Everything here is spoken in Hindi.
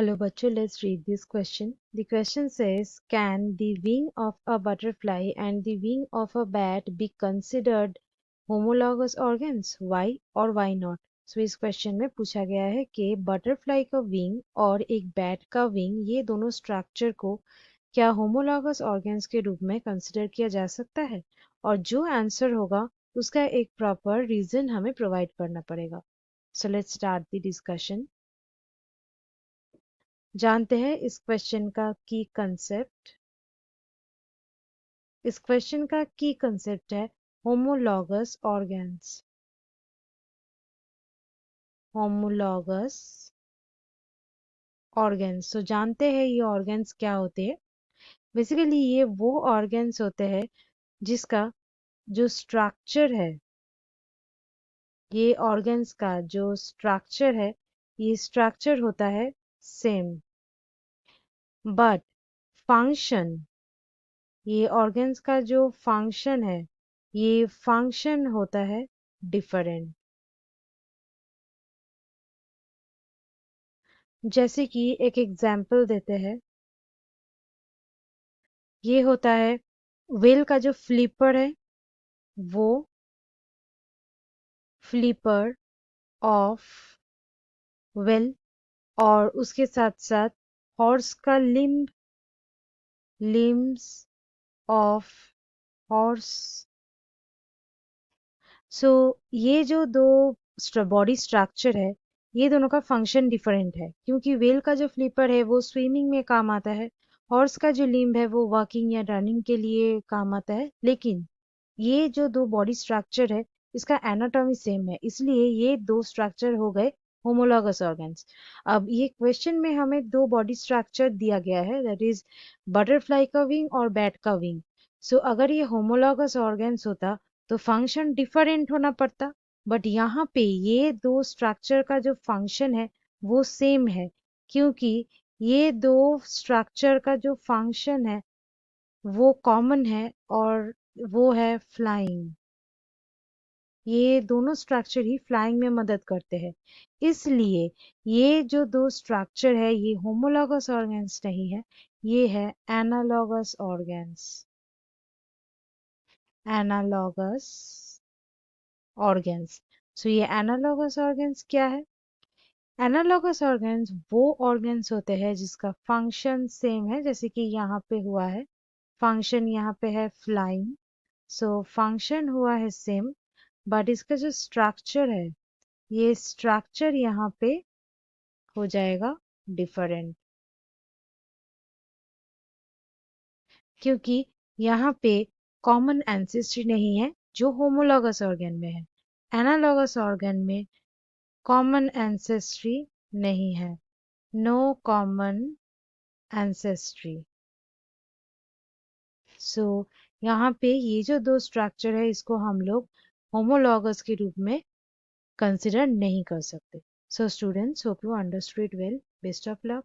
Hello, bachcho. Let's read this question. The question says, can the wing of a butterfly and the wing of a bat be considered homologous organs? Why or why not? So इस क्वेश्चन में पूछा गया है कि बटरफ्लाई का विंग और एक बैट का विंग ये दोनों स्ट्रक्चर को क्या होमोलॉगस ऑर्गन्स के रूप में कंसिडर किया जा सकता है, और जो आंसर होगा उसका एक प्रॉपर रीजन हमें प्रोवाइड करना पड़ेगा. So let's start the discussion. जानते हैं इस क्वेश्चन का की कंसेप्ट. इस क्वेश्चन का की कंसेप्ट है होमोलॉगस ऑर्गन्स. होमोलॉगस ऑर्गन्स, तो जानते हैं ये ऑर्गन्स क्या होते हैं. बेसिकली ये वो ऑर्गन्स होते हैं जिसका जो स्ट्रक्चर है, ये ऑर्गन्स का जो स्ट्रक्चर है, ये स्ट्रक्चर होता है सेम, बट फंक्शन, ये ऑर्गन्स का जो फंक्शन है, ये फंक्शन होता है डिफरेंट. जैसे कि एक एग्जाम्पल देते हैं. ये होता है व्हेल का जो फ्लिपर है, वो फ्लिपर ऑफ व्हेल, और उसके साथ साथ हॉर्स का लिम्स ऑफ हॉर्स. सो ये जो दो बॉडी स्ट्रक्चर है, ये दोनों का फंक्शन डिफरेंट है, क्योंकि व्हेल का जो फ्लिपर है वो स्विमिंग में काम आता है, हॉर्स का जो लिम्ब है वो वॉकिंग या रनिंग के लिए काम आता है. लेकिन ये जो दो बॉडी स्ट्रक्चर है, इसका एनाटॉमी सेम है, इसलिए ये दो स्ट्रक्चर हो गए होमोलॉगस ऑर्गन्स. अब ये क्वेश्चन में हमें दो बॉडी स्ट्रक्चर दिया गया है, दैट इज बटरफ्लाई का विंग और बैट का विंग. सो अगर ये होमोलॉगस ऑर्गन्स होता तो फंक्शन डिफरेंट होना पड़ता, बट यहाँ पे ये दो स्ट्रक्चर का जो फंक्शन है वो सेम है, क्योंकि ये दो स्ट्रक्चर का जो फंक्शन है वो कॉमन है, और वो है फ्लाइंग. ये दोनों स्ट्रक्चर ही फ्लाइंग में मदद करते हैं, इसलिए ये जो दो स्ट्रक्चर है ये होमोलॉगस ऑर्गन्स नहीं है, ये है analogous organs. Analogous organs. So ये एनालॉगस ऑर्गन्स क्या है? एनालॉगस ऑर्गन्स वो ऑर्गन्स होते हैं जिसका फंक्शन सेम है, जैसे कि यहाँ पे हुआ है फंक्शन, यहाँ पे है फ्लाइंग. सो फंक्शन हुआ है सेम, बट इसका जो स्ट्रक्चर है, ये स्ट्रक्चर यहाँ पे हो जाएगा डिफरेंट, क्योंकि यहाँ पे कॉमन एंसेस्ट्री नहीं है जो होमोलॉगस ऑर्गन में है. एनालॉगस ऑर्गन में कॉमन एंसेस्ट्री नहीं है, नो कॉमन एंसेस्ट्री. सो यहाँ पे ये जो दो स्ट्रक्चर है इसको हम लोग होमोलॉगस के रूप में कंसिडर नहीं कर सकते. So students, hope you understood well. Best of luck.